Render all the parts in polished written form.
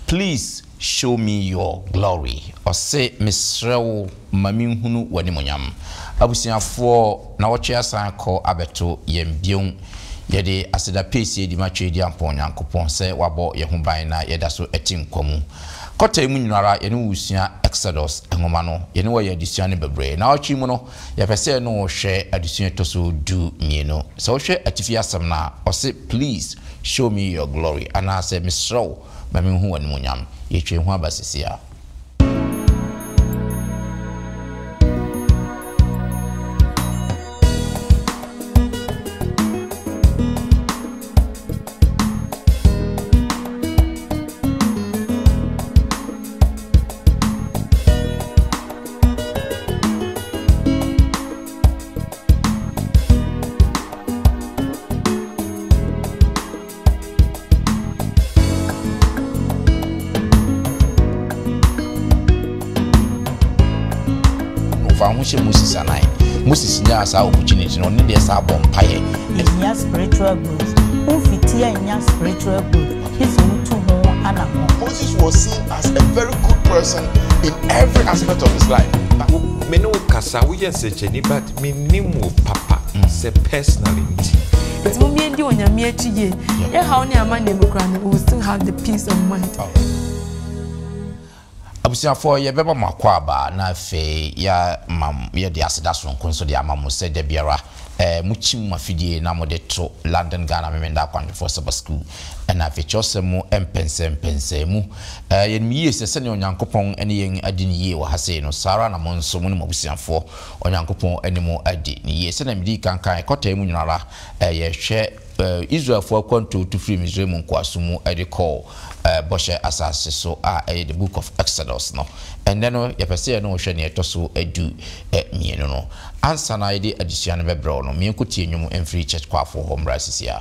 please show me your glory. Or say Misrew Mami Hunu Wanimunyam. Abusiafo na wache asan ko abeto yembion yede aseda pesi di matwe di ampon yankopon se wabo ye ho ban na yeda so etim kwamu kota emu nyinara ye ne wusua Exodus engoma no ye ne wo ye adisua ne bebre na wachi mu no ye pese no wo hwe adisua to so du mienu so wo hwe atifi asem na o se please show me your glory ana se misro mami hu wani munyam ye twe ho abasisia. Moses and I. Moses has our opportunity on the Sabon Pie. Yes, spiritual growth. Who fit here in your spiritual growth? His own to more and Moses was seen as a very good person in every aspect of his life. Me no kasa we just say but me nimu papa say personally. But when me and you on your meeting, how near my neighbor we will still have the peace of mind. Abusiafo ye beba makwaba na afi ya mam ye de asedaso nkonso de amamu se de biara muchim mafidie na mode to London Ghana memenda kwanfo saba school na afi chosemu empense mu ye nmiye se ne onyankopon ene yen adi ni ye wa hase no sara na monso mu ne abusiafo onyankopon ene mu adi ni ye se na midi kankan kota mu nyinara ye hwe Israel for kwanto to free Misraim nkwasumu ede call Boshe asase so the book of Exodus no and then ye pese no hwe ne etoso adu mienu no ansa na ide adisua no bebro no me nkotie nwum emfree church kwafo home rasisia.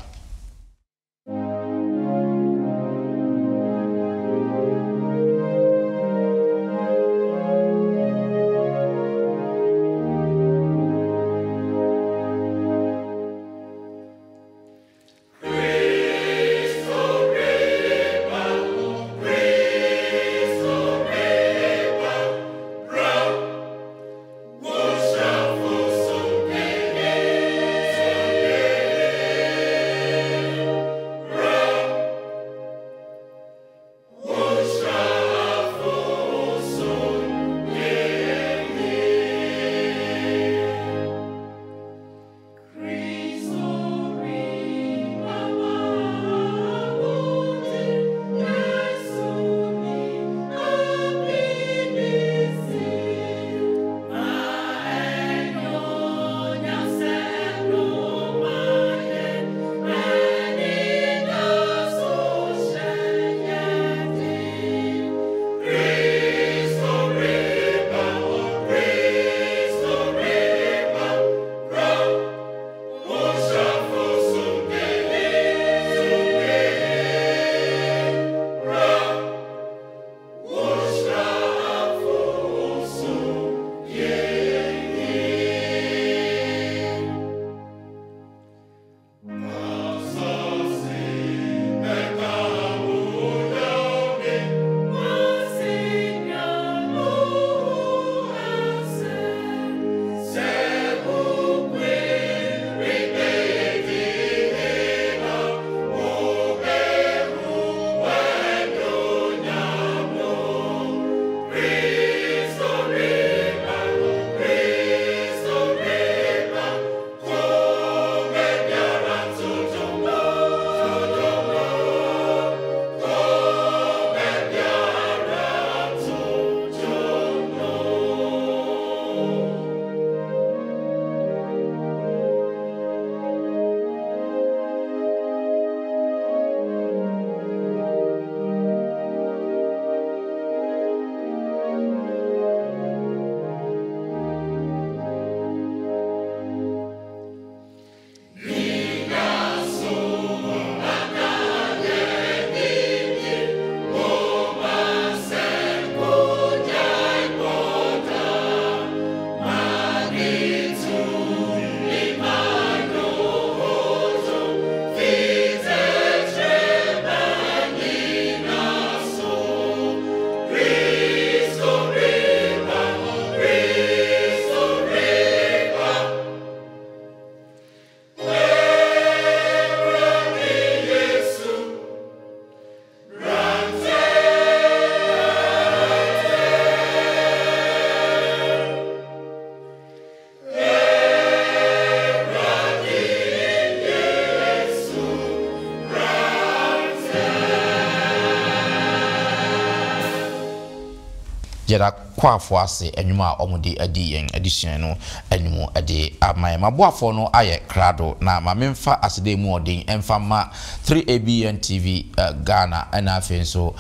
jeda kwafo ase enwuma omode adi yen addition no animu ade amai maboafo no aye krado na ma memfa asede mu odin emfa ma 3ABN TV Ghana na afenso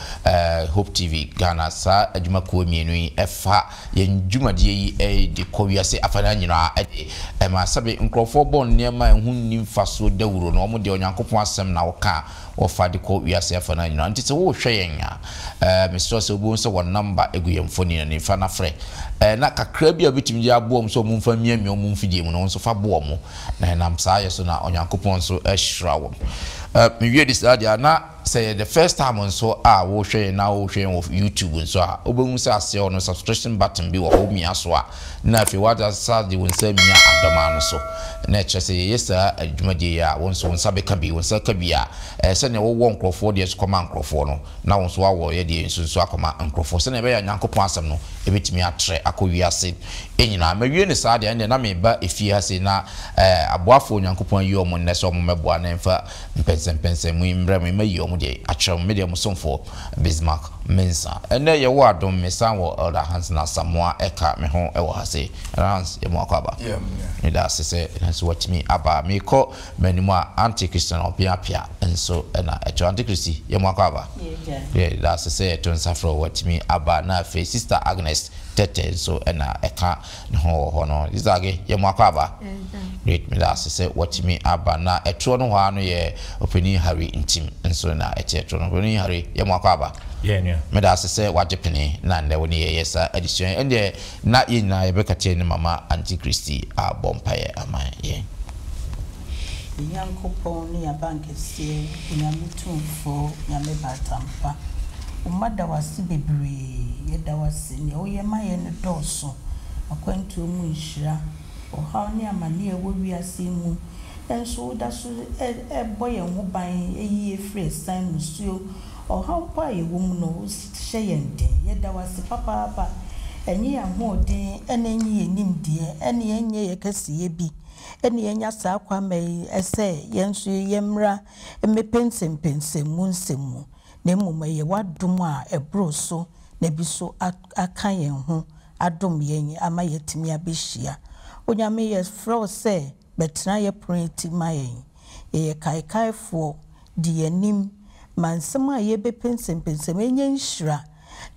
Hope TV Ghana sa adwuma ko mienu yi efa yen dwumade yi de kowiase afana nyina ade ma sabe nkrofo bon niema ehun nimfaso dawuro no omode onyankopon asem na woka ofa de ko wiase afana nyina nti se wo hwe yen ya Mr. Obo so one number eguyemfoni na nifa na fre na kakra bi obitimi ya boom so mumfa miamia mumfidie mu no so fa boom na nam saa yeso na onyankopon so ehra wo me wie dis adia na say the first time so wo hwe na wo hwe of YouTube so obehun say ase no subscription button bi wo ho mia so na fi wada sa di won say mia adoma no so na che say yesa adwumade ya won so nsa be ka bi won sa ka bi a se ne wo nkrofo de so koma nkrofo no na won so wo ye de nso akoma nkrofo se ne be ya nyankopon asem no ebetimi atre akowiase enyina ma wie ne sa de na me ba efie ha se na aboafo nyankopon yi omo ne so omo meboa na mfa mpense mu imra me mayi omo de atwem media musomfo Bismarck Mensa ene ye wo adom mesan wo Elder Hans na Samoa eka me ho e wo ha se Hans ye mo akwaba ne da se so watimi aba me ko manimu anti-Christian opia enso na echo anti-Christi ye mo akwaba yeah da se to nsafro watimi aba na fe sister Agnes tete so na eka ne ho no izage ye mo akwaba great me da se watimi aba na echo no ho ano ye openi Harry intim enso na echo no openi Harry ye mo akwaba yeah me da se wajepene na nde woni ye yesa edition ende na yina ye bekate ni mama anti-Christi abompaye aman ye Yankopon ni abankese nyamitumfo nyame batampa umada wasi bebre yeda wasi ne oyemaye ne doso akwantu mu nhira oha ni amane e wo wiase mu enso da so boye ho ban eyi efre san musuo oha pa ye wo mu no hye yende yeda wasi papa enyi ya ho den enenyi ye nimdie ene enye ye kasiye bi ene yenya sa kwa mai ese yensu yemra emepensem mu nsemu na mmom ye wadom a ebro so na bi so aka yen ho adom yen ama yetimi abehia onyame ye fro se betra ye print mayen ye kaikaifo di yanim mansem a ye bepensem enye nhira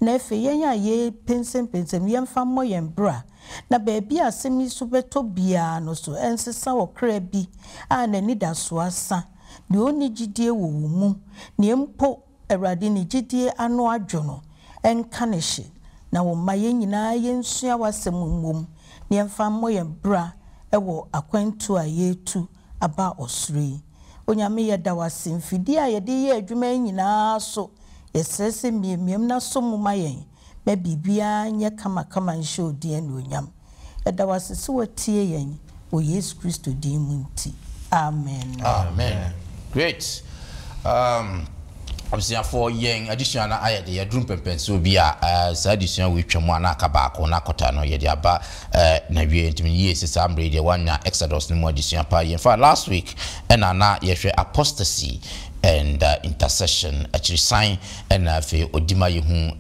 na efe yenya ye pensem yemfa moyen bra na baby asemi so beto bia no so ensesa okra bi a na ni da so asa de oni gidie wo mu ne mpo awrade ni gidie ano adwono enka ne hye na wo maye nyina yensua wasem mmom ne mfa moyen bra ewo akwantu a yetu aba osuri onyame ye da wasimfidi a ye de ye adwuma nyina so yesese miem na so mu mayen ba bibia nya kama nhye odie no onyam eda wasese watie yen o Yesu Kristo din mu nti amen great obviously for yen addition na ayede ye drum pempenso bi a sa addition we twemu ana aka baako na kota no ye de aba na wie ntimi ye sisa ambre de wanya Exodus no addition pa yen for last week na ye hwe apostasy and intercession actually sign and fe odima yehu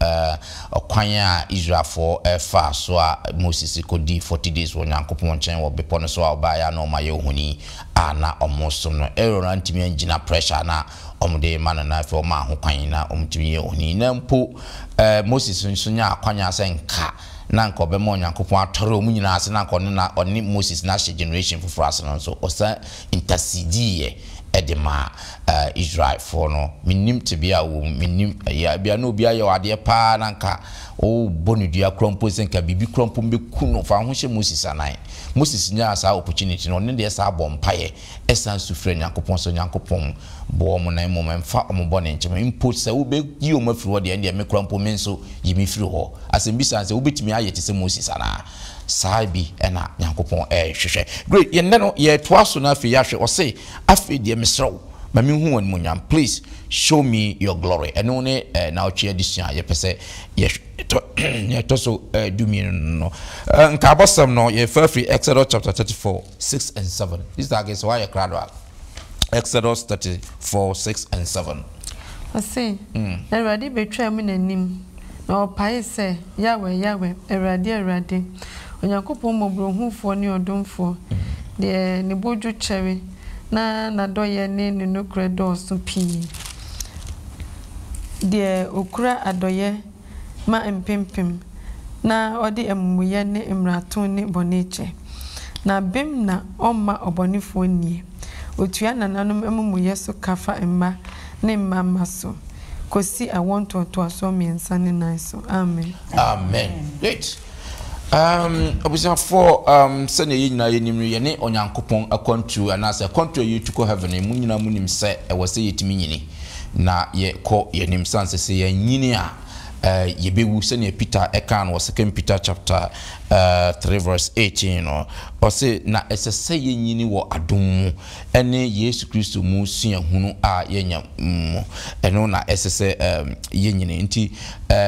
okwanya Israel for fa so Moses kodi 40 days won yankopon chen wo bepo no so oba ya no ma yehuni ana omoso no error ntimi engina pressure na omde man na fe o ma ho kwan na omtimi yehuni na mpo Moses nso nya akwanya senka na nko be mo yankopon atoro mu nyina ase na nko na oni Moses na generation for ase no so osa intercede edema Israel for no minim tebia wo minim ya bia no bia ya ade pa nanka o bonudua krompo senka bibi krompo beku no fa ho hye Moses anan Moses nya asa opportunity no ne de esa bompaye esa sufre nyankopon so nyankopon bo mo nan mo memfa ombo ne ncheme impo se wo be yi o mafiri wo de me krompo menso yimi firi ho asembisa se wo betimi ayete se Moses ana saibi ena nyankopon hwehwe great ye no ye toaso na afi ya hwe o say afi de mesro mami hu won munyam please show me your glory eno ne na otwe edition ye pese ye to so do me no nka bosam no ye free Exodus chapter 34 6 and 7 this is against why you crowd Exodus 34 6 and 7 I say everybody betray me nanim na opae se yawe erade onyankopon mobrohufo ne odomfo de ne boju chere na doye ne nokre doso pi de okura adoye ma empempem na odi emuye ne emraton ne boneche na bem na omma obonifo nie otua nananom emuye so kafa emma ne mama so kosi I want to aso miensa ne nice. Amen. Great. Obisa for sene yina yenim ye ne onyankopon akwantu anase akwantu ye to heaven mu nyina munim se e wose yetimi nyini na ye ko yenim sanse se ye nyini a yebewu sene Peter ekan wo 2 Peter chapter 3 verse 18 no o se na esese ye nyini wo adom ene Yesu Kristo mu sua hunu a yenya eno na esese ye nyini nti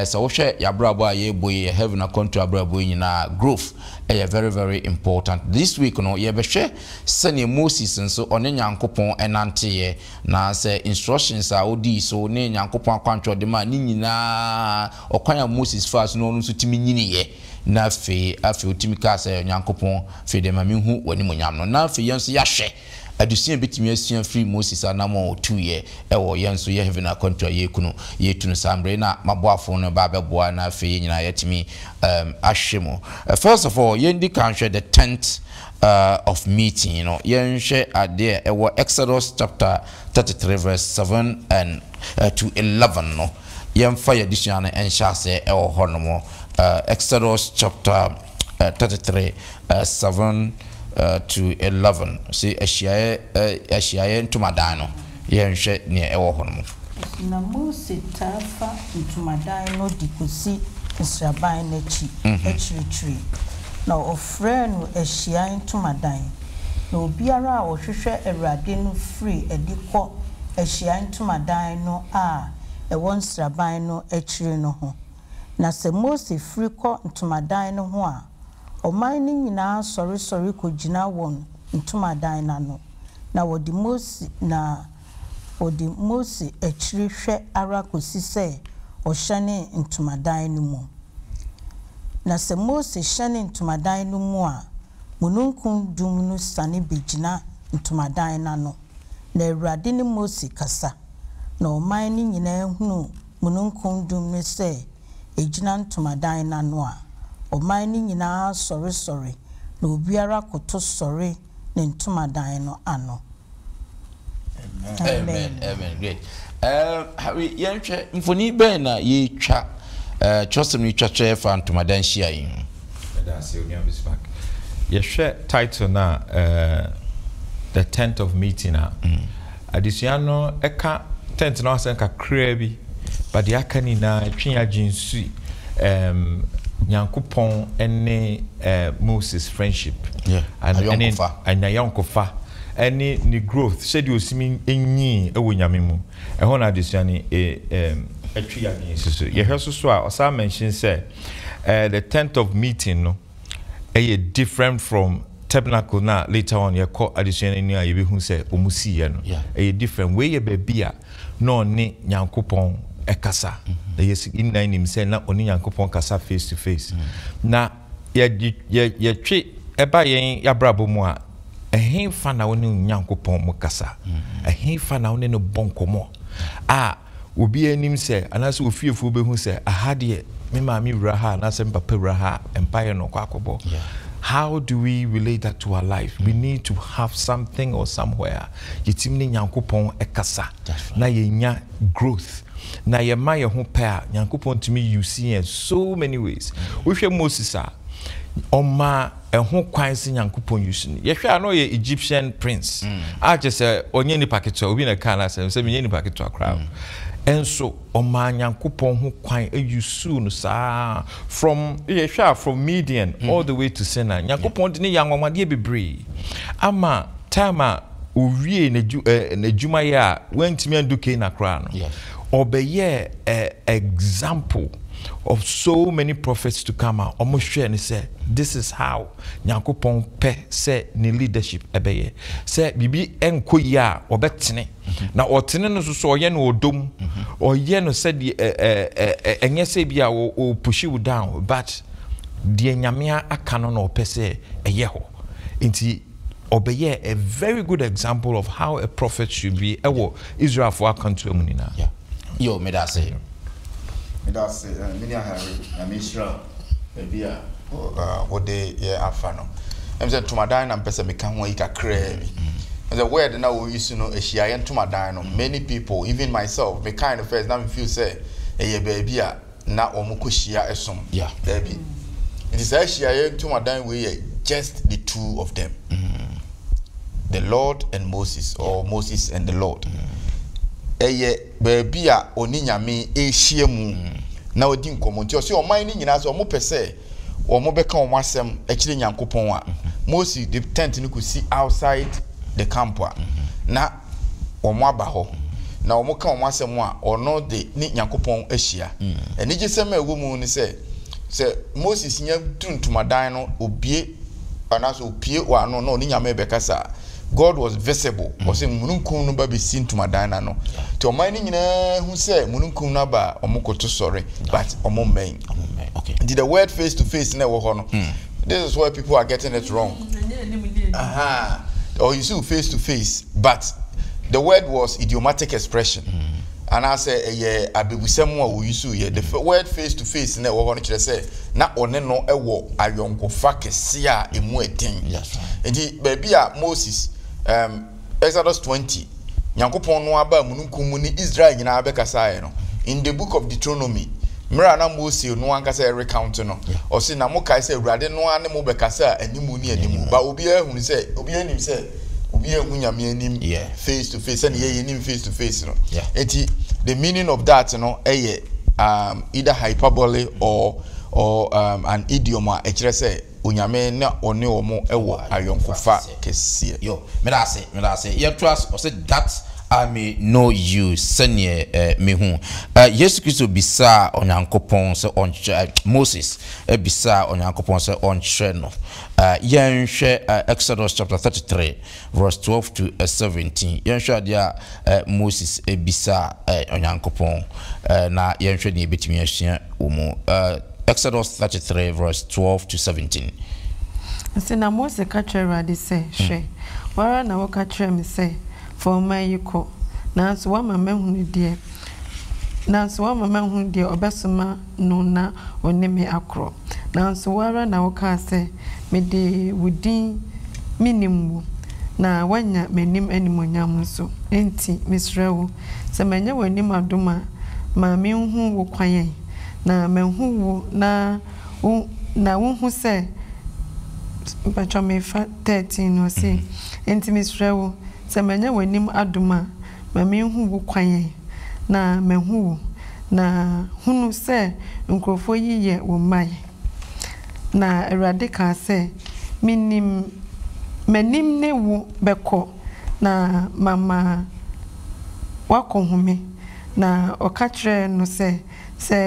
so wo hwe yabrabo a ye boye heaven account abrabo nyina growth very very important this week no ye behwe sene Moses nso one nyankopon enante ye na se instructions a odi so ne nyankopon akwanto de ma ni nyina okwan a Moses fast no nso timi nyini ye na fe otimi ka se nyankopon fe de ma me hu wani monyam no na fe yenso ya hwe adusia betimi asia free Moses anamo 2 ye ewo yenso ye heaven account ye kunu ye tunu sambre na maboafo no ba beboa na fe nyina yetimi ahwemo first of all yendi kan hwe the 10th of meeting, you know, yenhwe ade ewo Exodus chapter 33 verse 7 and to 11 no yemfa yedishia na enhya se ewo honomo Exodus chapter 33 7 to 11 see ashiaye ntumadan no yenhwe ne ewo honomo na Mose tafa ntumadan no dikosi nsraban na chi echirichiri na ofre no ehia ntumadan na obiara a ohwehwe Awurade no free edikọ ehia ntumadan no a ewo nsraban no echiri no ho na se Mose free kọ ntumadan no ho a oman ni nyina sori kogina won ntumadan na no na wodi Mose echiri hwe ara kosi se ohyane ntumadan no mu na se Mose hyane ntumadan no mu a mununkun dum no sane begina ntumadan na no na Awurade ne Mose kasa na oman ni nyina hunu mununkun dum no se egina ntumadan na no a oman ni nyina sori na obiara koto sori ne ntumadan no ano. Amen. Great. Harry yenhwe mfoni ben na ye twa trust me twa fa ntumadan hia yin. That's your name is back. Yehwe title na the 10th of meeting na. Adisiano eka 10th na asen ka bi but the akani na twia jinsu Nyankopon ene Moses friendship and Yonkofa any ni growth said you see enyi ewo nyame mu ehon adisuani atwi anye so ye hweso so a osa mention say the 10th of meeting no different from tabernacle na later on ye call adisuani ni aye behu say omusi ye no different way ye bebia no ni Nyankopon ekasa the yes in nine him say na oni Nyankopon kasa face to face na ye twi eba yen yabrabo mu a ehin fa na woni Nyankopon mu kasa ehin fa na woni no bonkomo obi anim se anase ofiefo behu se ahade me ma mi wura ha na se papa wura ha empire no kwakobo. How do we relate that to our life? We need to have something or somewhere yitimni Nyankopon ekasa na yenya growth na yema ye ho pa Nyankopon timi you see in so many ways. We hwe Moses Oma ho kwan se Nyankopon use ni ye hwe no ye Egyptian prince just onye ni paketo obi na kana se me ni paketo akra enso oma Nyankopon ho kwan use no sa from ye hwe from Midian all the way to Sinai Nyankopon de ne yanwamade bebre ama time owie na juma ya wentimi anduke na kra no obeye example of so many prophets to come out. Almost share and say, this is how Nyankopon pe say ni leadership ebeye. Say bibi enko ya obetene. Na otene no so ye no odom. Or ye no said enye say bia o push you down, but the nyamea akano no pe say eye ho. Inti obeye a very good example of how a prophet should be. Ewo Israel for our country munina. Yeah. Yo, me that say. That's many Harry and Israel. Maybe what they afano. I'm saying to my dine and person become one ika crave. The word now we used to know a shia to my dino. Many people, even myself, me kind of first now feel say a baby na omukushia esum. Yeah, baby. It is a shia to my dine we just the two of them. The Lord and Moses, or Moses and the Lord. Eye baby a oni nyame ehie mu na odi nkomo nti o se o man ni nyina so o mo pese o mo beka o asem akire Nyankopon a Moses the tent ni kusi outside the camp na o mo aba ho na o mo ka o asem a ono de ni Nyankopon ahia eni gisem ewo mu ni se Moses nya tuntumadan no obie anaso opie wa no no ni nyame bekasa God was visible. Was saying mununkum no ba be seen to madana no. To mine nyina hu say mununkum na ba omokoto sorry but omo men. Okay. Did the word face to face na wo ho no. This is where people are getting it wrong. Or you see face to face but the word was idiomatic expression. And I say abebusem wa we use the word face to face na wo ho no kire say na one no ewo ayonkofa kese a emu eten. Yes. Enti baby a Moses Exodus 20 Nyankopon no aba mununkum mu ni Israel nyina abekasa no in the book of Deuteronomy mra na Moses no ankasa recount no o se na mo kai say urade no ane mo bekasa animu ni animu ba obi ehunu say obi anim say obi ehunu nyame anim face to face and ye anim face to face no enti the meaning of that no either hyperbole or an idiom a ekire say onyame na one omo ewo ayonkofa kese yo me da say you trust or say that I may know you senior me hu Yesu Kristo bisa onyankopon se on Moses bisa onyankopon se on hwe no yenhwe Exodus chapter 33 verse 12 to 17 yenhwe dia Moses bisa onyankopon na yenhwe ne betimi ahia omo Exodus 33 verse 12 to 17. Sina Moses kachera say she wara na wo kachera me say for my yiko nanso wa mama hunu die obesoma no na oneme akro nanso wara na wo ka say me de wudin minimwu na wanya menim animonyam so enti misrewo se manya wanim adoma ma me hu wo kwayen na menhu wo na wo se mpacho me fa 13 no se enti misrewo se manya wanim adoma ma me hu wo kwayen na menhu na hunu se nkrofo yiye wo mai na Awurade ka se menim ne wo beko na mama wakohome na okatre no se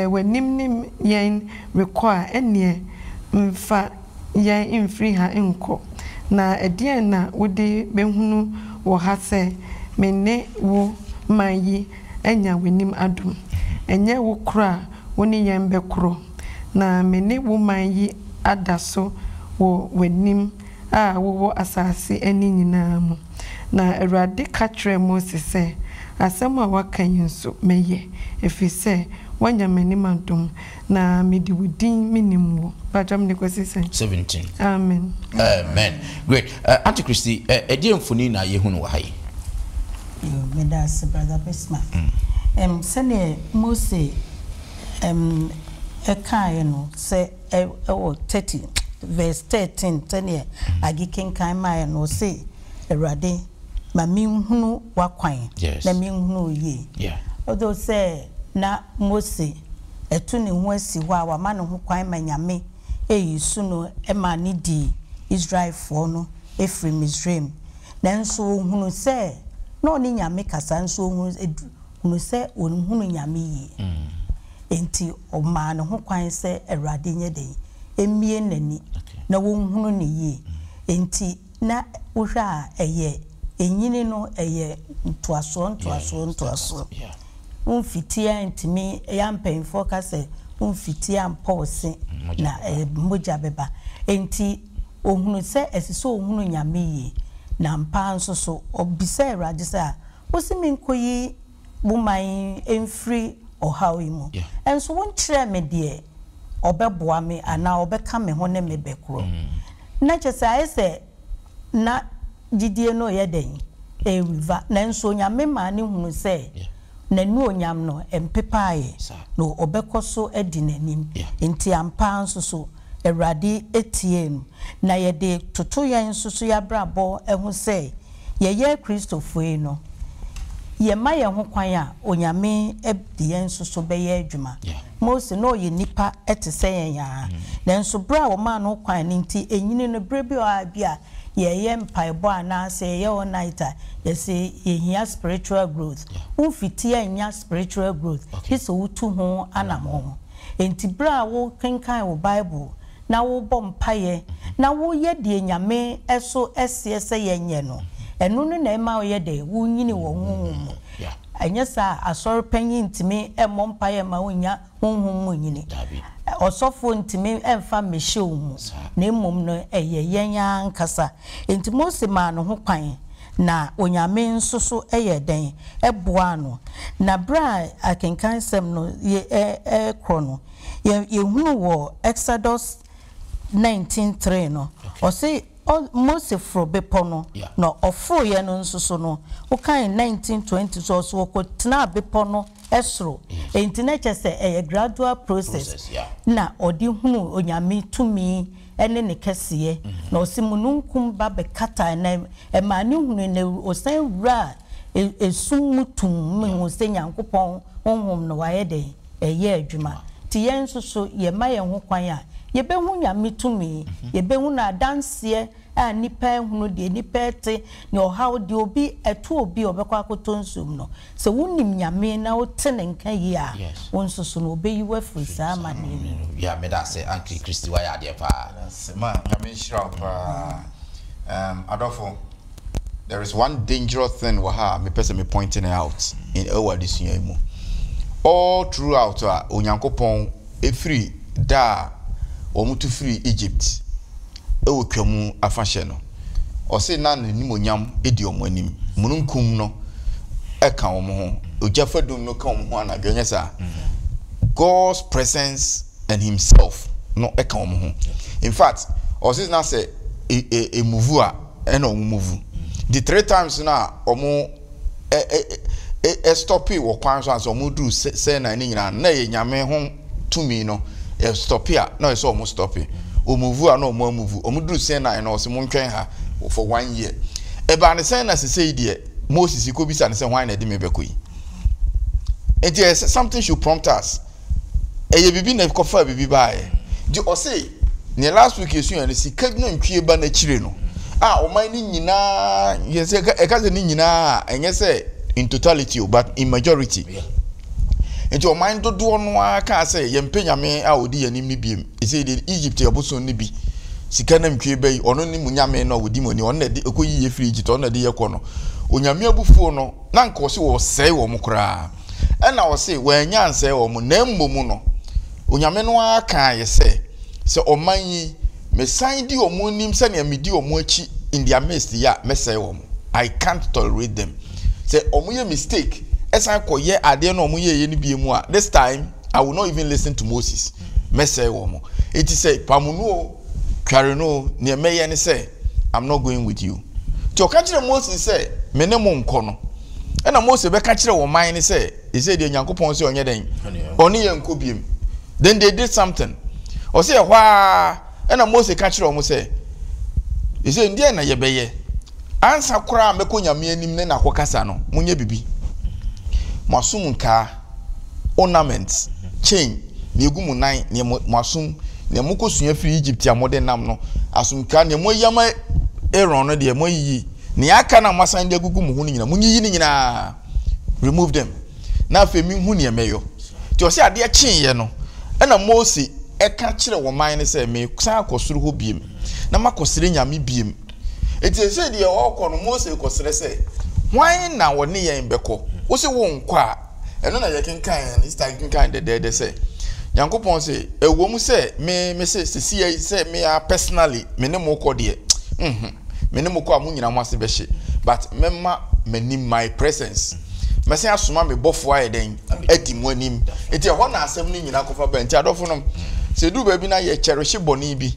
wanim yen require enie mfa yen infri ha enko na edien na wode behunu wo ha se menne wo mayi enya wanim adum enye wo kra woni yen bekro na menne wo mayi adaso wo wanim a wo asase ani nyina mu na Awurade katre Moses se asem a wakan nso meye efise wanya manim adum na medi wudin minimwo bajam ne kwesi 17. Amen. Amen. Great. Auntie Christy, edie mfoni na yehunu wa hai. Yo medas brother Besma. Sene Mose ekaye no se 30 verse 13 sene agiken kan mai no se Awurade ma minhunu wakwan na minhunu ye. Yeah. Although say na Mose etu ne ho asi ho a wa ma ne ho kwan manyame eyisu no e ma ne di Israel for no Ephraim Israel nanso hunu se no ni nyame kasa nso hunu se hunu nyame yi enti o ma no ho kwan se Awurade nye den emie nani na wo hunu ne yi enti na wo hwa eye enyini no eye ntoaso unfitia ntimi ya mpemfo kase unfitia mpose na moja beba enti ohunu se esiso ohunu nyame yi na mpa nso so obisa Awurade sa wosimi nkoyi buman emfiri ohawi mu enso won kire me de obeboa me ana obeka me ho ne me bekro na chese ayese na gidie no ye den ewiva na enso nyame ma ne hunu se na nu onyam no empepae no obekoso edi nanim enti ampa nso so Awurade etie no na ye de toto yen nso ya brabo ehu se ye Kristofo yi no ye ma ye ho kwan a onyame edi yen nso be ye adwuma Mose no ye nipa etese yen ya na nso bra wo ma no kwan ni nti enyini no brebi o abia ye mpaebo ana se ye onaita ye say ye hia spiritual growth unfiti anya spiritual growth hiso wutu ho anamo enti bra wo kenkan wo Bible na wo bompaye na wo ye de nyame eso esiese yenye no enu no na ema wo ye de wo nyini wo honhom anya sa asor panyin ntimi emompaye ma wonya honhom mu nyini osofo ntimi emfa mehye mu na emom no eye yenya nkasa enti Mose ma no ho kwan na onyame nso so eye den eboa no na bra akenkan sem no ye krono ye hunu wo Exodus 19:3 no o say Mose fro bepo no no ofo ye no nso so no o kan 19:20 so ko tena bepo no esro enti na chese a gradual process na odi hunu onyame tumi ene ne kese na osimununkum ba be kata na e ma ne hunu ne osan wura esumutum me hu se Nyankopɔn honhom no waye de eye adwuma ti yen so so ye ma ye ho kwan a ye be hu nyame tumi ye be hu na danse a nipa hunu de nipa te ne ohaw de obi eto obi obekwa akotonsum no se wunim nyame na wotene nka yi a wonso so no obeyi wafiri sa amane ya me da se Auntie Christy wa ya de pa se ma nyame shira pa adofo there is one dangerous thing waha me person me pointing out in our disua mu all throughout onyankopon efiri da omutu free Egypt ewo kwamu afahye no o se na nanim onyam edi omanim mununkum no eka omo ho ojafadum no ka omo ho ana ganya sa God's presence and himself no eka omo ho in fact o se na say e move a na omo move the 3 times na omo stop it wo kwan so omo do say na ni nyina na ye nyame ho tumi no stop here no so omo stop it o move a no mo move o mudru sen na no se mo ntwen ha for 1 year e ba ne sen na se say die Moses ko bisa ne se hwan na de me bekoyi it is something should prompt us e bibi na ko fa bibi bae di o say ne last week yesu ya ne sika na ntwie ba na chire no o man ni nyina ye se e ka se ni nyina enye se in totality but in majority enti o man dodo no aka say ye mpenyame a odi yanim ni biem e say the Egypt yaboson ni bi sika na mtwe bai ono ni munyame na odi moni ono na de ekoyi ye free Egypt ono na de ye kono onyame abufuo no na nka o se wo sei wo mukra na o se wanya ansei wo mu na mmomu no onyame no aka ye se oman yi mesan di omonim se na medi omo achi in their midst ya mesei wo mu I can't tolerate them say omo ye mistake esan ko ye ade no omo ye ni biemu a this time I will not even listen to Moses mesei wo mu it say pamuno kwareno ne meye ne say I'm not going with you to ka kire Moses say menemo nko no na Moses be ka kire wo man ne say he say de Nyankopon say onye den oni ye nko biem then they did something o say hwa na Moses ka kire wo say he say ndie na ye beye ansa kura meko nyame anim ne na kwokasa no munye bibi masum nka ornaments chain ne egumu nan ne masum ne moko sunya free Egypt ya modern nam no asumka ne mo yama Aaron no de mo yi ni aka na masan de gugu mu hu nyina munyi nyina remove them na fe mi hu ne meyo ti o se ade kyen ye no na Moses eka kire wo man ne se me san akosuru ho biem na makosire nyame biem eti se de okọ no Moses kosire se hwan na wo ne yen beko wo se wo nkọ a eno na ye kenkan is time kenkan de se Yankopon se ewo mu se me se se me personally me ne mo kọ de me ne mo kọ amu nyina mo ase be hye but memma manim my presence me se asoma me bofo aye den adi mo anim eti ho na asem ni nyina kofa ba nti adofo no se du ba bi na ye cherish boni bi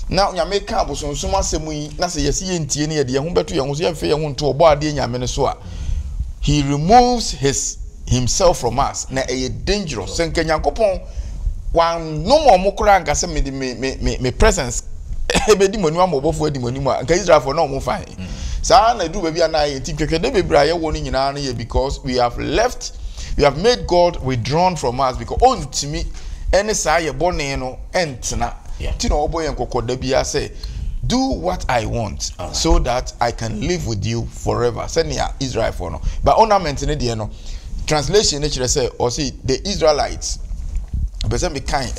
na nyame ka abosonsom asem yi na se yesi ye ntie ne ye de ye ho beto ye ho so ye fe ye ho nto obo ade nyame ne so a he removes himself from us na a dangerous senke Yankopon wan no mo mokora nka se me presence ebedi monu amobofo edi monu ma nka Israel for no mo fine sa na du ba bia na ye tikeke de bebra ye woni nyina na ye because we have made God withdrawn from us because ontimi ene sa ye bone no entena ti no obo ye nkokoda bia say do what I want so that I can live with you forever senia Israel for no but ornament ne de no translation ne say or see the Israelites person be kind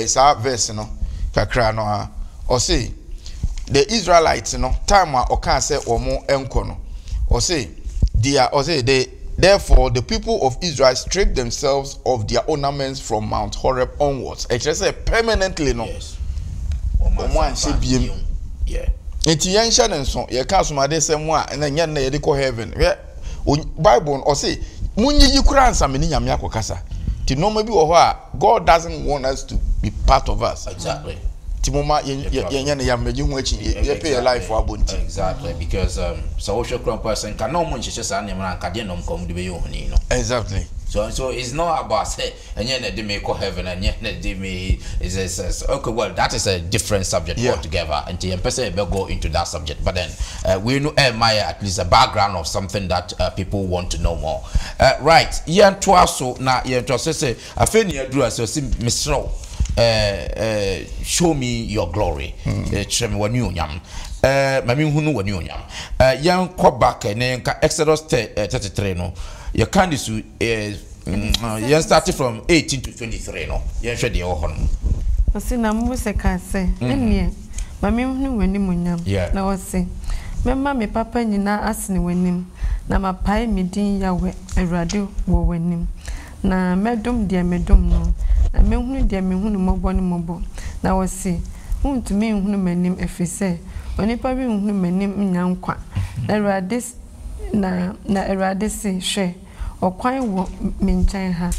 sa verse no kakra no or say the Israelites no time o can say omo enko no or say therefore the people of Israel stripped themselves of their ornaments from Mount Horeb onwards. It just say permanently no. Yes. Yeah. Enti yansha nenso ye ka somade sem a na nya na ye de ko heaven. Bible or say munyi yikura ansam ni nyame akokasa. Ti no ma bi wo ho a God doesn't want us to be part of us. Exactly. Timoma ye na yameji hu achi ye pay life for abonti. Exactly because social crime person can no mun chese sa na man ka de no kom de be yo huni no. Exactly. So it's not about say and they may call heaven and they may is okay well that is a different subject altogether and the person will go into that subject but then we know at least a background of something that people want to know more right yeah to also now yeah to say I feel you do so Mr. Show me your glory when you yam mami hunu when you yam yan ko back and Exodus 33 no your candidates you started from 18 to 23 no you should the ohon osi na mu se ka se enie mami hunu wani munyam na osi memma me papa nyina asene wanim na mapai medin yawe awrade wo wanim na medum de medum no na mehunu de mehunu mobo ne mobo na osi untumi hunu manim efise onipa bi hunu manim nyankwa na awrade na awrade se hwe okwan wo menchan ha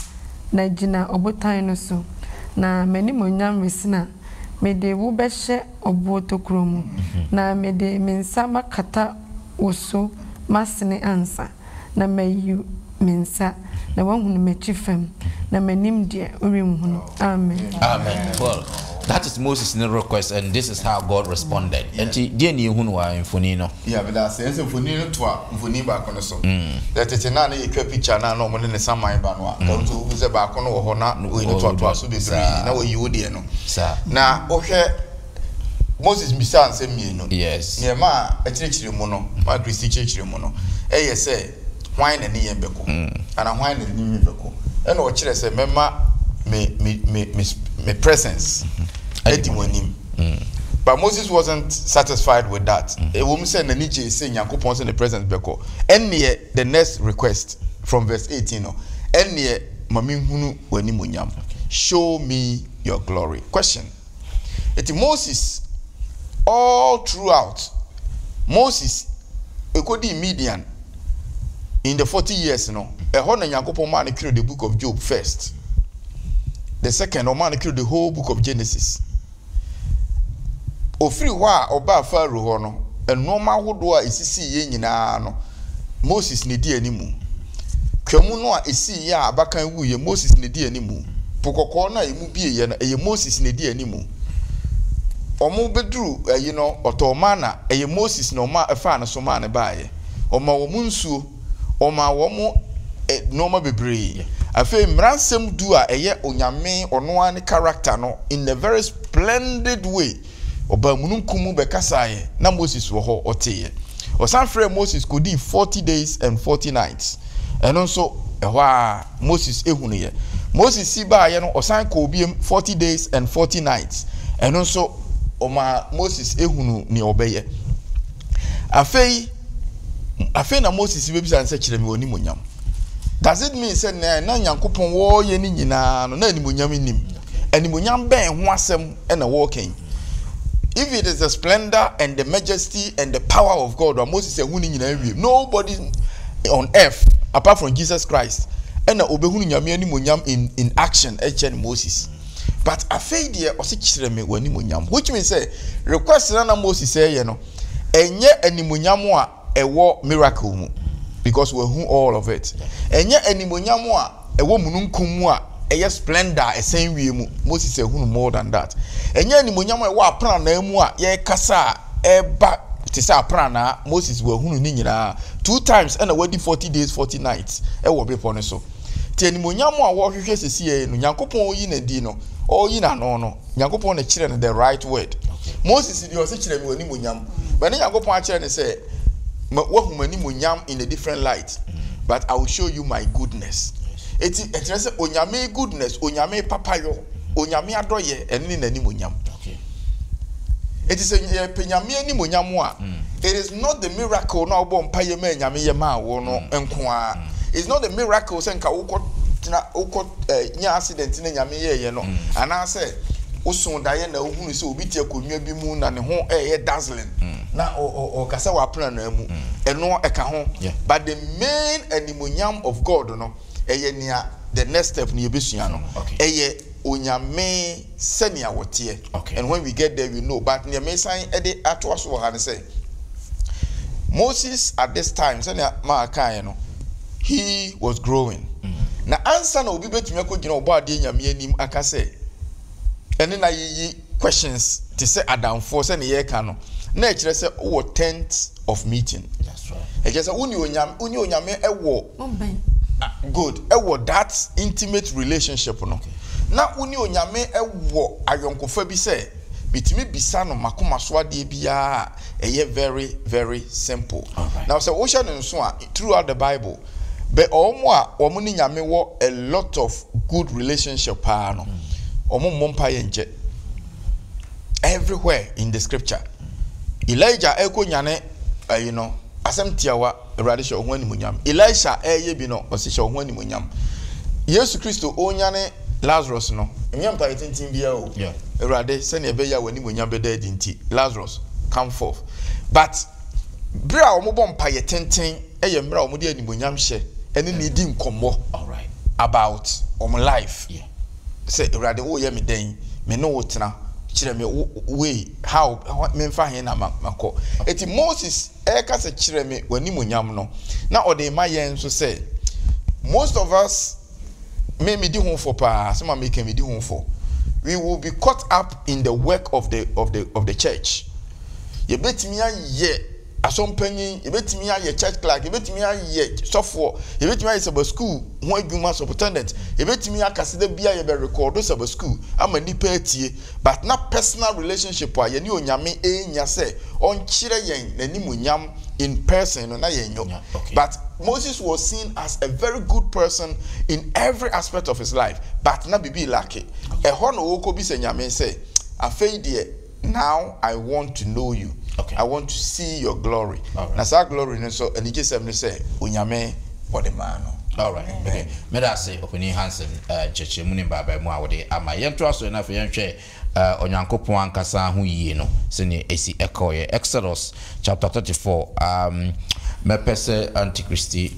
na gina obotan no so na mani monyam resina mede wo behye obotokro mu na mede mensa makata woso masene ansa na mayu mensa na wahunu mechifem na manim de orimhunu amen well that is Moses' request and this is how God responded and die ni hunu wa mfoni no but that says mfoni no to mfoni ba kono so that it na ye kwa picture na no mo ne saman ba no a ko so uze ba kono wo ho na we ni to so bebre na we yi de no na o hwe Moses misa ansem mi no yes ne ma a chirechire mu no ma Kristi chirechire mu no ye say hwan na ne ye beko ana hwan na ne ye beko e na o chire say mema me presence but Moses wasn't satisfied with that. A woman said the Nietzsche is saying Yankopon in the presence beko. And near the next request from verse 18 and near mami hunu wani munyam. Show me your glory. Question. It Moses all throughout Moses ekodi Midian in the 40 years no. A hona Yankopon man create the book of Job first. The second man create the whole book of Genesis. Ofiri wa oba Pharaoh ho no enoma hodo a esisi ye nyina no Moses ne di animu kwamu no a esi ya abakan wu ye Moses ne di animu pokoko na emu bie ye na eye Moses ne di animu omo bedru otoma na eye Moses no ma efa na so ma ne baaye oma wo munsuo oma wo mo noma bebre afi mransem du a eye onyame ono an character no in a very splendid way oba mununkumu be kasaye na Moses wo ho oteye Osan frɛ Moses could do 40 days and 40 nights. And also Moses ehunu ye. Moses si ba ye no osan ko bi 40 days and 40 nights. And also Moses ehunu ni obeye. Afei na Moses be bisa nse kire me woni monyam. Does it mean say na Nyankopon wo ye ni nyina no na ni monyam nim. Ani monyam ben ho asem e na wo ken. If it is the splendor and the majesty and the power of God, or Moses said, nobody on earth apart from Jesus Christ, and in action, Moses. But I failed here, which means say, request Moses say, and yet any munyamwa a war miracle because we who all of it, and yet any munyamwa a woman kumwa. A splendor, a same way Moses said, more than that. And yet, Munyama wa prana mua, ye kasa, eba, tisa prana, Moses were nina 2 times and a wedding 40 days, 40 nights. E will be poneso. Ten Munyama walk you see, Yankopon yin a dino, or yin a no, Yankopon the children the right word. Moses is your children when Munyam, but then Yankopon children say, what Munyam in a different light, but I will show you my goodness. It is onyame goodness, onyame papayo, onyame adoye, and in any munyam. Okay. It is a penyame ni munyamwa. It is not the miracle now born payame nyame yama wono enkwa. It's not the miracle senka uko nya accident ni nyame ye no. And I say usun daye na ohunu se obi tie konwa bi mu na ne ho dazzling. Na o kasa wa plan na mu. Eno eka ho. But the main animunyam of God no the next step ni ebesuano eye onyame senia wotie and when we get there we know but near me sign ede atwaso ha ne say Moses at this time senia ma kan no he was growing na answer na obi betumi akogina obo ade nyame anim aka say ene na yi questions to say adamfo say ne ye ka no na e kire say wo 10th of meeting. That's right. E just say uni onyame ewo good that intimate relationship no na uni onyame ewo ayonkofa bi say bitimi bisa no makoma so ade bia very very simple. Now say ocean nso a throughout the Bible but omo ni nyame wo a lot of good relationship pa no omo mompa ye nje everywhere in the scripture. Elijah eko nyane asem tiawa erade hye ohwan ni munyam. Elisha eye bi no ose hye ohwan ni munyam. Yesu Kristo onyane Lazarus no emyam pa tintin bia o erade se na ebe ya wani munyam beda adinti Lazarus come forth. But bra omobom pa ye tintin eye mra omode ani munyam hye ene ni di nkomo about life. Say erade wo ye me den me no wotena chire me way how me mfa he na mako eti Moses eka se chire me wani munyam no na ode ma yen so say most of us me di ho for pa some make me di ho for we will be caught up in the work of the church. Ye betimi aye asompanyin ye betimi aye church clerk ye betimi aye software ye betimi aye sub school ho adwuma superintendent ye betimi akaseda bia ye be record sub school ama nipa atie but na personal relationship a ye ni onyame enya se on kire yen nanimunyam in person no na yenyo. But Moses was seen as a very good person in every aspect of his life but na bibi lucky e ho no woko bi se nyame say afei de now I want to know you. I want to see your glory. Na sa glory no so and je sem say onyame for the man. All right. Okay. Me da say Opini Hansen cheche mu ni baba mu awode ama yento aso na fe yenhwe onyankopon ankasa ho yie no se ne esi ekoye Exodus chapter 34 me pese antichristi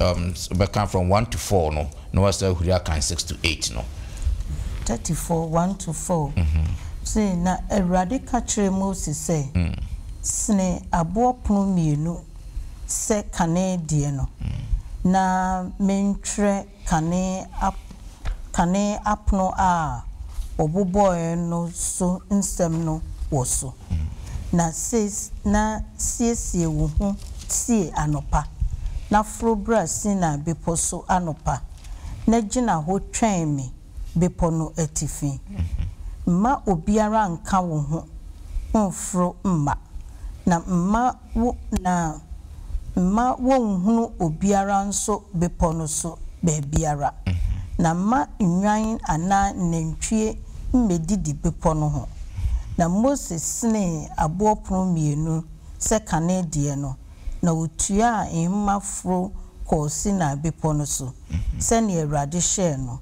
be come from 1 to 4 no was huria kan 6 to 8 no 34 1 to 4 say na erade ka kire Moses say sne abopono mienu se kane die no na mentre kane apno a oboboy no so nsem no woso na says na siesie wo hu sie anopa na frobra sina beposo anopa na gina ho twen me bepo no atifi ma obiara nka wo ho mfro mma na mma wo na ma wonhunu obiara nso bepo no so bebiara na ma nwan ana nantwie mmedidi bepo no ho na Moses ne abopono mienu se kanedie no na otua ehmafro kosi na bepo no so se ne Awurade hye no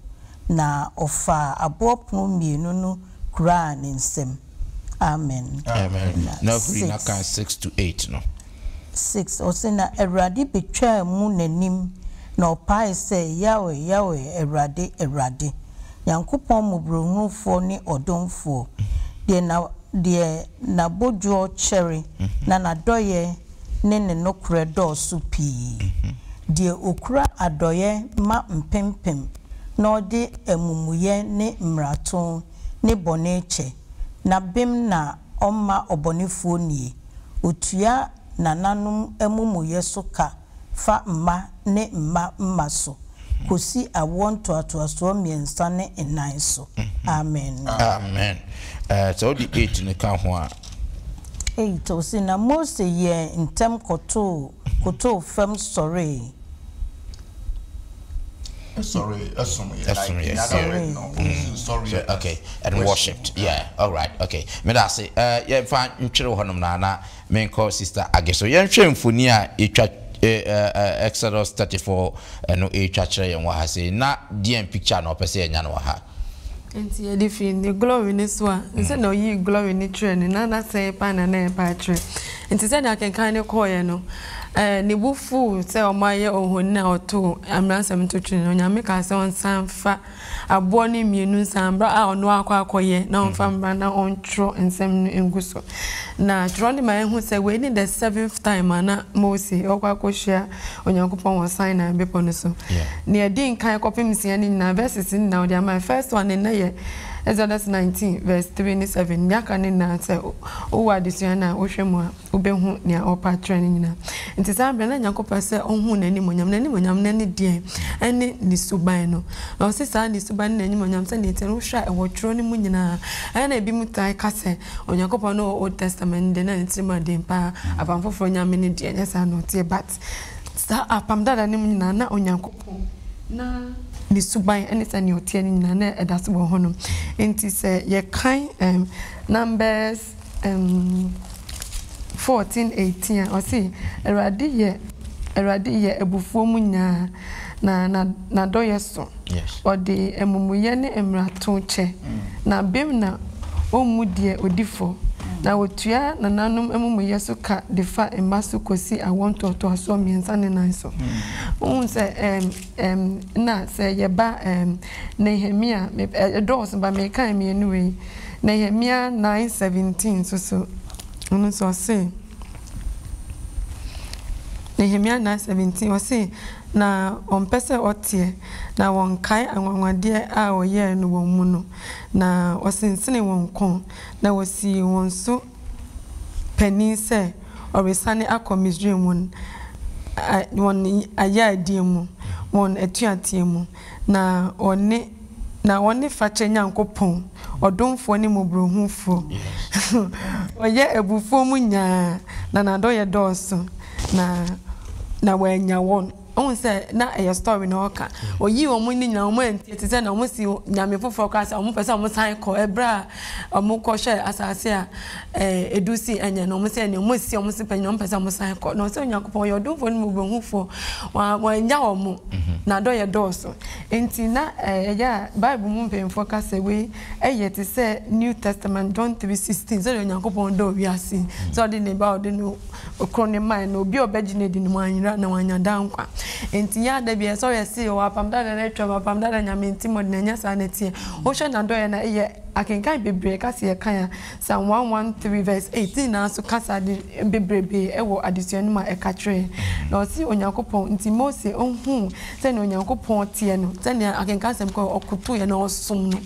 na ofa abopono mienu no kura ne nsem. Amen. Amen. Now we na kan 6 to 8 no. 6 osena Awurade betwa mu nanim na opai se Yahweh Awurade Yankopɔn mubrohunfo ni odomfo de na bojo cherry na nadoye ne nokre dɔɔso pii de okura adoye ma mpempem na ɔde amumuye ne mraton ne boneche na bem na ɔma ɔbɔnefuo nie otua nananum amumuye so ka fa mma ne mma so kosi awonto atoaso miensa ne enan so. Amen. Amen. So the 8 ne kan ho a 8 osi na Mose ye ntem koto fam sorry. Sorry. Okay, and worshipped. Yeah, all right. Okay. Me da say yeah fa ntwere ho nom na me call sister Ageso. Ye nhwe mfoni a etwa Exodus 34 no etwa kire ye wa ha say na DM picture na opese enya no ha. Enti ye defin the glory ni so a nse na oyi glory ni trend na say pa na pa trend. Enti say na kenkan ne call ye no ni bufu se o maye ohoni na oto amransam to twene no nyame ka se on sanfa abo ni mienu sambra a ono akwakoye na on fambra na on tro ensem no enguso na tro ni ma hu se we ni the 7th time na Mose okwakohia onyankopon won sign na bepo no so ni edin kan kopim sia ni na verses ni na o my first one na ye Exodus 19 verse 3 and 7 nyaka ni na se o wa disua na o hwemu a obehu ne opa training na nti sambe na nyakopa se onhu na ni monyam na ni die ene ni suban no na o se sa ni suban na ni monyam se ne tero hwa e wo twro ni munyina ene bi mutai kase onyakopa no Old Testament de na ntima de pa abamfofo nyame ni die nya sa no tie but sa apamdada ni munyina na onyakopa na ni suban ene sa ni otie ni nyina na edaso bo hono enti se ye kan numbers 14:18 o si Erade ye ebufuo mu nya na doye so o de emumuye ne emrato che na bem na omudie odifo na wotua nananum emumuye so ka de fa emaso kosi awonto to aso miensa ne nan so se na se ye ba Nehemia dos ba me kan me anyway Nehemia 9:17 so ono so say Nehemia 9:17 o say na ompese otie na wonkai anwanwade a oye no wonmu no na osinsene wonkon na wosi wonso pani se oresane akomisdwe mun won aya diemu won atuatie mu na one fache nyankopon odomfo ne mobrohufo oye ebufo mu nya na nadoye doso na wanya won on say na a story na oka oyi omo ni nya omo enti te say na omo si nyame fofo ka say omo pese omo san ko ebra omo ko hye asase a edusi anya na omo say na omo si omo si panyi omo pese omo san ko na say nyakopon yo do fo ni mobrohufo wa nya omo na do ye doso enti na ya bible mu mpemfo ka say we te say New Testament John 3:16 say nyakopon do wi asi so de ne ba o de no okrone man no obi obegine di no anyira na wanya dankwa enti ya da bia so ye see o apamda na twa apamda na nyame enti mod na nya sa na tie o hwe na do ye na akenkan bebre kasi ye kan Psalm 113 verse 18 na so kasa de bebrebe ewo adesuanu ma ekatre na o si onyankopon enti Mose onhu se na onyankopon tie no se na akenkan sem ko okutu ye na osom no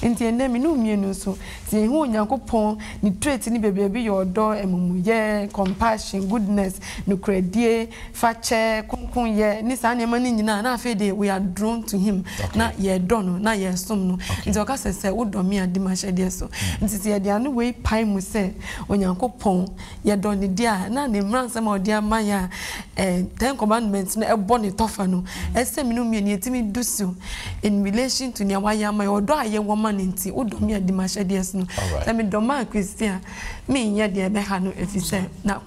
enti enemi no mienu so se hu onyankopon ni trait ni bebrebe ye odo emumuye compassion goodness no kredie fache kunkun ye ni sa na mani nyina na afede we are drawn to him na ye do no na ye som no enti o kasa se wo do me adi mashede so nti se yede anu we pai mu se onyankopon ye do ne dia na ne mransa ma odi amaya 10 commandments na ebo ne tofa no ese minu mi ne etimi dusu in relation to ne waya amaya odo aye woman nti odo mi adi mashede so no se me do ma Christian me nya de be ha no efise na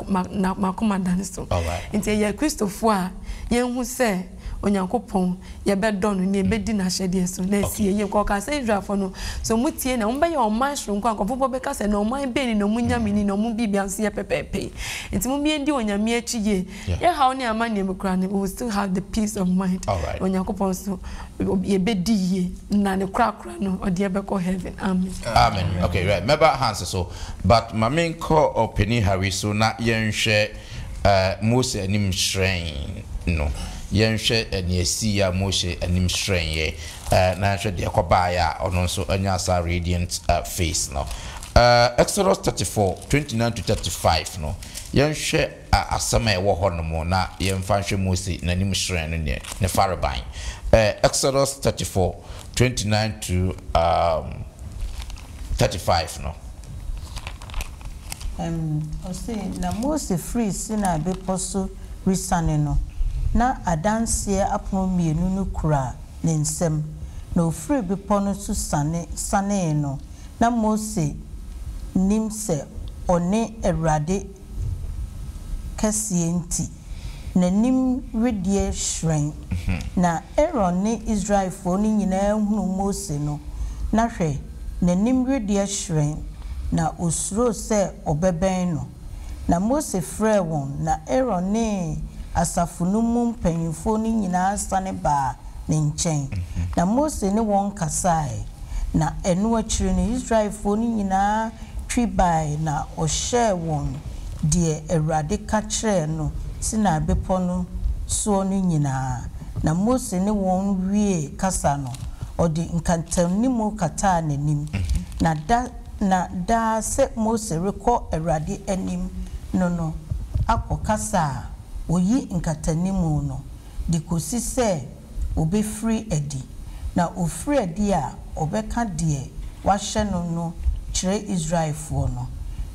makomanda ne so nti ye Christopher a ye hu se onyankopon ye be don ne be di na hyede so na sie ye ko ka say Israelfo no so mutie na mbe ye oman hro nko akofo be ka se na oman be ni no munyame ni no mu bibia so ye pepepe enti mu bi ndi onyame achi ye ye how ne amane me kra ne we will still have the peace of mind onyankopon so ye be di ye na ne kra no odi be ko heaven amen amen okay right remember hands so but my main call opini Harry so na ye nhwe Mose anim shrine no yenhwe eniesi ya Mose anim shrine ye na hwe de koba ya ono so anya sa radiant face no Exodus 34:29 to 35 no yenhwe asama e wo ho no mo na yemfa hwe Mose na anim shrine no ne faraban Exodus 34:29 to 35 no o say na Mose free sina be poso risane no na adanse apono mienu no kura ne nsem na ofre be pono so sane no na Mose nim se one Awurade kase enti na nim redie hwen na Aaron ne Israelfo ni nyina hunu Mose no na hwe na nim redie hwen na osuro se obeben no na Mose frɛ won na Aaron ne asafunum mpanyimfo ni nyina sane ba ne nkyɛn na Mose ne won kasae na enu akiri ne Israelfo ni nyina twibai na ɔhyɛ won de Awurade ka kyerɛ no sina bepɔ no so no nyina na Mose ne won wie kasa no ɔde nkantamnimu kata n'anim na da se Mose rekɔ Awurade anim no akɔkasa oyi nkatanimu no de kosi sɛ obefiri adi na ofiri adi a obɛka de wahyɛ no kyerɛ Israelfo no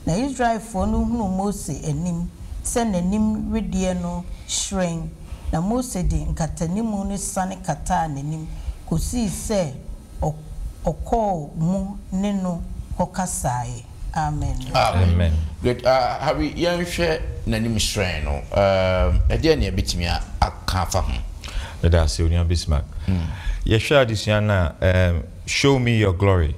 na Israelfo no hunu Mose anim sɛ n'anim redie no hwɛn na Mose de nkatanimu no sane kata n'anim kosi sɛ ɔkɔ mu ne no kokasae amen amen good Harry yenhwe nanim shrine no ade ne betimi aka fa ho da se onia Bismarck yehwe adesua na show me your glory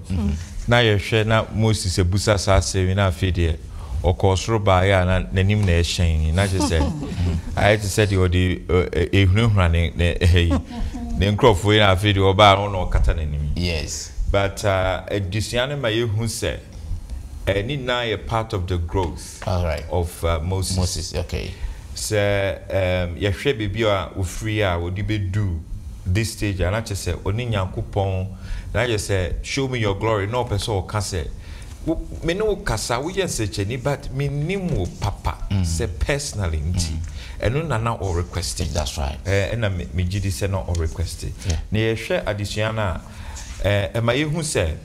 na yehwe na Moses ebusa sa se na afede okosoro ba ya na nanim na ehyen na je se I just said you the ehunhura ne ehi ne nkrofo na afede oba no kata nanim yes but adesua ma yehu se any now a part of the growth of Moses. Okay. So yehwe bibi a ofri a wodi be do this stage and I just say oni nyankopon na just say show me your glory no person o ka say me no kasa we yen secheni but me nimu papa say personally nti eno na na o requesting that's right na me gidi say no o requesting na yehwe adesua na ma yehu say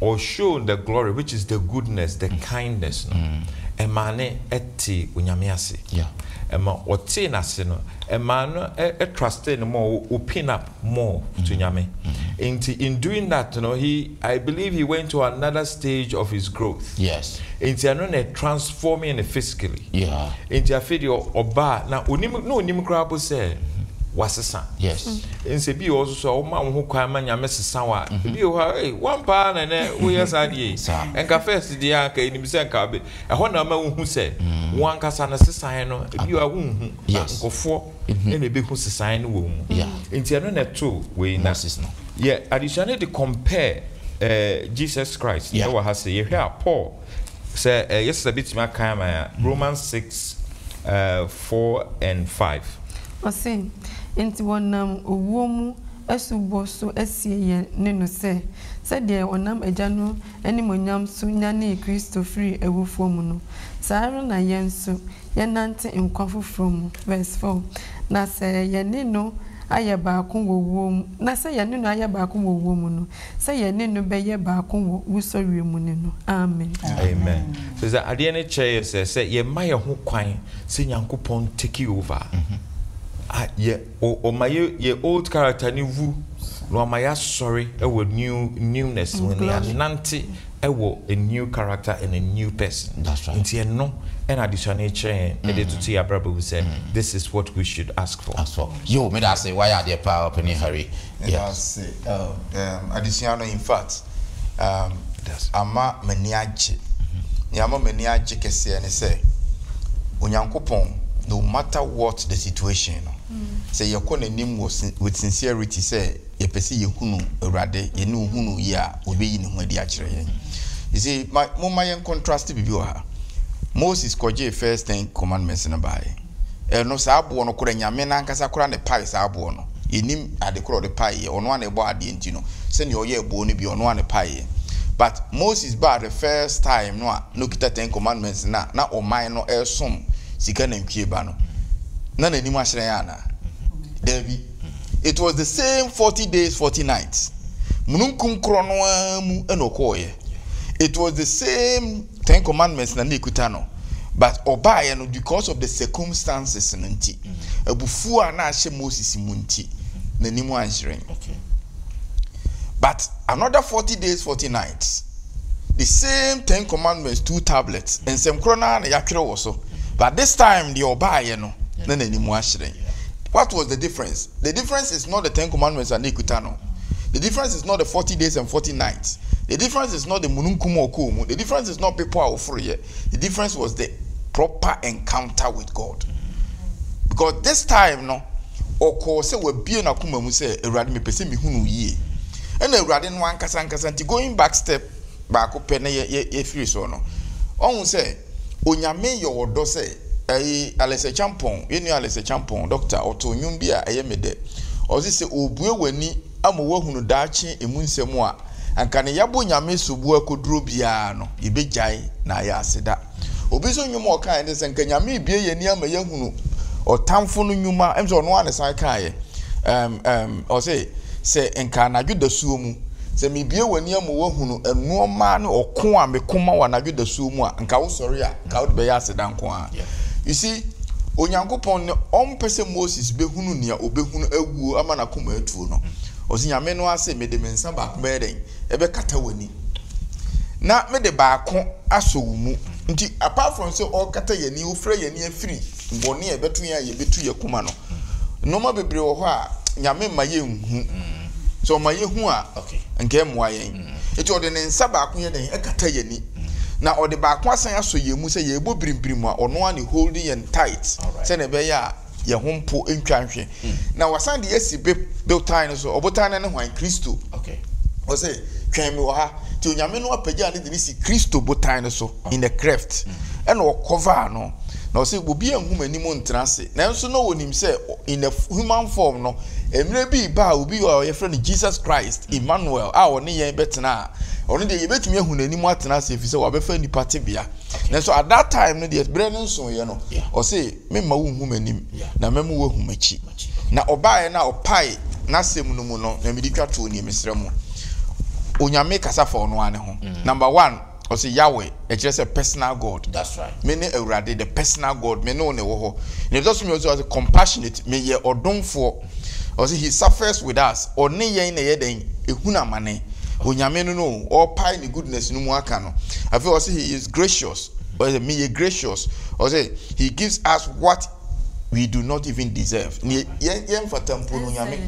or show the glory which is the goodness the kindness no emane eti unyamiase ema oti na se no emano trust no more open up more to nyame in doing that you know I believe he went to another stage of his growth yes into no transforming physically into a video oba na onim crab say wasesa yes nse bi also so ma wo kwan ma nyame sesa wa bi ho one pa na ne wo yesade enka first dia aka enim se nka be ho na ma wo hu se wan kasa na sesa no bi wa wo hu nkofo ene be hu sesa no wo mu nti no na to we na additionally to compare Jesus Christ no wa has ye hear Paul say yesterday bit ma kan ma Romans 6:4 and 5 osin enti wonam owuomu asubo so asie ne no se de onam agya no animonyam so nyane Kristo free ewufo mu no saaro na yenso yenante nkwa foforo mu verse 4 na se yene no ayɛ baako wɔ wom na sɛ yɛne no ayɛ baako wɔ wom no sɛ yɛne no bɛyɛ baako wɔ wusɔre mu ne no amen amen so sɛ adeɛ ne kyerɛ sɛ yɛ ma yɛ ho kwan sɛ Nyankopɔn take over ye o ma ye old character ni vu no ma ya sorry e wo newness when ya nante e wo a new character and a new person. That's right. Nti no and additional chain e dey to see Abraham who said this is what we should ask for. Yo me that say why are there power up in a hurry? Yes. Additional in fact ama maniaje yama maniaje kese ne say Onyankopɔn no matter what the situation say you kon anim with sincerity say you pese ye hunu awrade ye ne hunu ye a obeyi ne ho adi a kire ye. You see my yen contrast bibi o ha Moses koje first 10 commandments na bae no sa abo no kora nyame na nkasa kora ne pai sa abo no yenim ade kora de pai ye ono ane bo ade enti no se ne oye ebo no bi ono ane pai ye. But Moses ba the first time no kita 10 commandments na oman no esom sika na ntwie ba no na nanim ahire ya na David it was the same 40 days 40 nights mununkum kro no amu enokoye. It was the same 10 commandments na nekuta no but obaye no because of the circumstances nti abufu a na ahye Moses munti nanim ahire. Okay. But another 40 days 40 nights the same 10 commandments 2 tablets and some krona na yakere wo so. But this time the obaye no na nanim ahire. What was the difference? The difference is not the 10 commandments and Nikutano. The difference is not the 40 days and 40 nights. The difference is not the mununkumo okumu. The difference is not people are free. The difference was the proper encounter with God. Because this time no oko se we bie na kuma mu se Ewurade me pese me hunu yie. And Ewurade no ankasa nti going back step back up na ye free so no. Ohun se onyame yo odo se Alese Champon, yenu Alese Champon, doctor, oto nyumbia ayemede. Ozi se obue wani amowo hunu dachi emunsemu a anka ne yabo nyame sobu akoduro bia no ibejai na ya aseda. Obi so nyuma okan ne se nka nyame ibie yeni ama ye hunu otamfo no nyuma emse ono ane san kae. Ose se nka na dwedasuo mu se mebie wani amowo hunu enuoma ne okon a mekoma wa na dwedasuo mu a nka wo sori a nka wo be ya aseda nko a. You see, Onyankopon ne ompese Moses behunu nia obehunu awuo ama na koma atuo no. Osi nyame no ase mede mensa ba ko beden ebe kata wani. Na mede ba ko aso mu. Nti apart from say all kata yani ofra yani afiri mbone ebetu ya yebetu yakuma no. Noma bebre wo ho a nyame ma ye nhu. So ma ye hu a nke moa yen. Eti ode ne nsa ba ko ye den e kata yani. Na ode ba kwa san aso yemu se ye bo brimbrimu a ono ani holding and tight se na be ya ye hompo entwanhwe na wasan de yesi built time so obotan ne hwan Kristo. Okay. O say twen mi wo ha ti onyame no apagya ne de si Kristo botan so in the craft and o cover no na o say obi anhum animo ntrase na nso no wonim say in a human form no emre bi ba obi o ye friend Jesus Christ Emmanuel a one yen betena ono de yebetumi ahun animo atena se fi se wa befa ni party bia na so at that time no de bre no nso ye no o say me ma wo hum anim na memu wo hum achi na obae na opai na sem no mu no na medi twato ni mesremo onyame kasa for no ane ho. Number 1 o say Yahweh it's just a personal God. That's right. Me ne Ewurade the personal God me no ne wo ho and it also means also compassionate me ye odomfo o say he suffers with us or ne yen na ye den ehuna mane onyame no all pie the goodness no mu aka no I feel also he is gracious or me ye gracious or say he gives us what we do not even deserve yen fatampo no nyame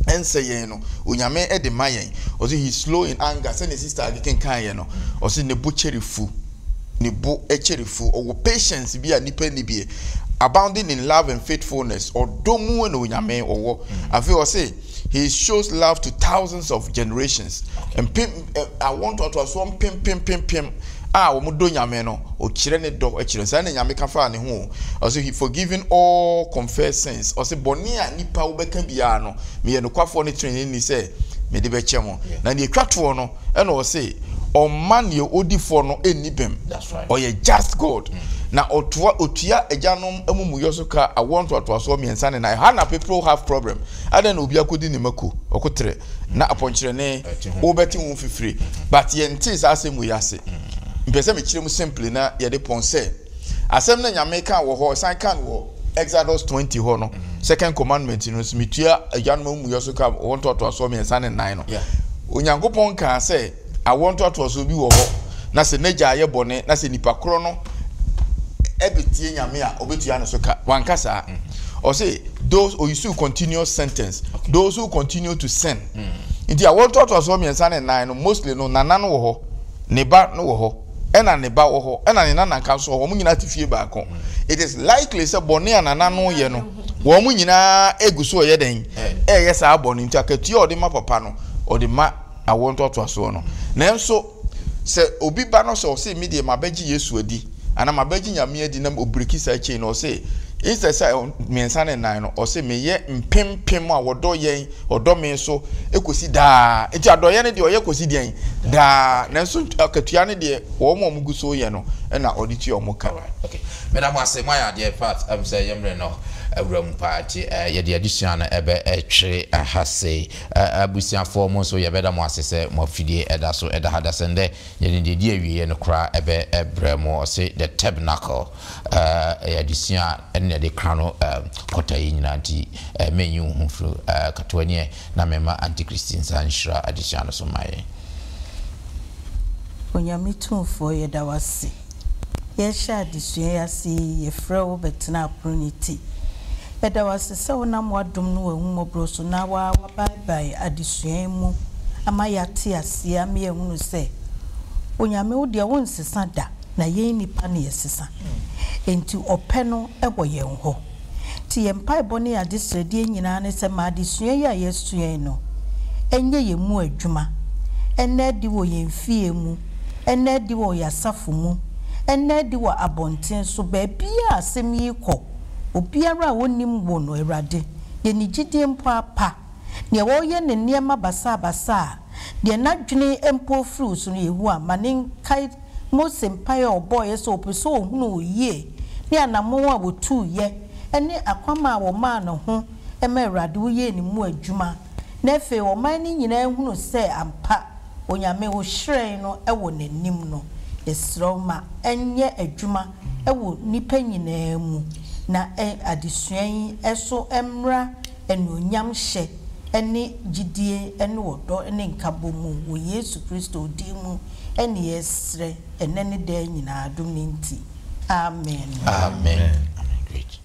ense yen no onyame e de mayen or say he's slow in anger say ne sister again kan yen no or say ne bo cherifu ne bo e cherifu or patience bi a nipa ni bi abounding in love and faithfulness or domu no onyame owo I feel say he shows love to thousands of generations. And I want to assume pim wo do nyame no o kire ne do e kire say na nyame ka fa ne ho also he forgiving all confessed sins also boni a nipa wo beka bia no me ye no kwafo ne training ni say me de be chemo na ne twatwo no e no say or man ye odi for no enibem. That's right. Or ye just God. Na otua ejanom emumu yosoka I want to aso me ensa na how people have problem. Aden obi akodi ne mako okotre na aponkyere ne obeti hu fifiri but ye ntis asemu yase. Mpese me kire mu simple na ye de ponse. Asem na nyame kan wo ho san kan wo Exodus 20 ho no second commandment no smitua ejanom emumu yosoka want to aso me ensa ne nan no. Onyankopon kan say I want to aso bi wo ho na se neja aye bone na se nipa kro no ebetie nyame a obetua no so ka wankasa or say those or you see continuous sentence those who continue to sin nti I want to aso me ensa ne nan no mostly no nana no wo ho ne ba no wo ho ena ne ba wo ho ena ne nana kan so ho mu nyina tifie ba ko it is likely say bone anana no ye no wo mu nyina eguso ye den yes a bone nti akatua odi ma papa no odi ma I want to aso no nanso se obi ba no so say media mabaji Yesu adi ana mabaji nyame adi na obreki sa chain no say instead say miensa ne nan no o say me ye mpempem a wodo yen odo me so ekosi da enti adoye ne de o ye kosi den da nanso akatua ne de wo mo muguso ye no na oditi o muka. Okay madam ase my dear part am say yemre no awram party ye de addition na ebe etwe ahase abusia for mo so ye beda mo asese mo fidie eda so eda hadasende ye de die awie no kra ebe ebremo say the tabernacle addition and the crown kota nyina nti menyu humfru katwani na mema anti-christian sanshra addition so my onyamitumfo ye dawase ye sha addition ya si ye frɛ betena opportunity eda wase se wonam wadom no ahumobro so na wa bye bye addition mu ama yate ase am ye hunu se onyame wo de wonsesa da na ye nipa na yesesa enti opɛ no ɛwɔ yɛn ho ti yɛn mpaebɔ ne adesrɛdeɛ nyinaa ne sɛ ma adesua ya yɛsua no ɛnyɛ yɛn mu adwuma ɛnɛ di wɔ yɛn fie mu ɛnɛ di wɔ yasafo mu ɛnɛ di wɔ abɔnten so baabi a asɛm yi kɔ obiara a wonim wo no Awurade yɛn gidie mpo apa ne wɔyɛ ne nneɛma basa deɛ nadwene mpo firi so no yehu a ma ne nkae Mose mpae oboye so opeso ohunu yie ne anamo a wotu ye ene akwama a wo ma no ho ema Awurade wo ye ni mu adwuma na efe wo man ni nyina ehunu se ampa onyame wo hyiren no ewo nanim no yesro ma enye adwuma ewo nipa nyina mu na adesuan eso emra enuonyam hye ene gidie ene wodo ene nkabo mu wo Yesu Kristo di mu ene yesre enene da nyina adom nti amen. Amen. Amen. Great.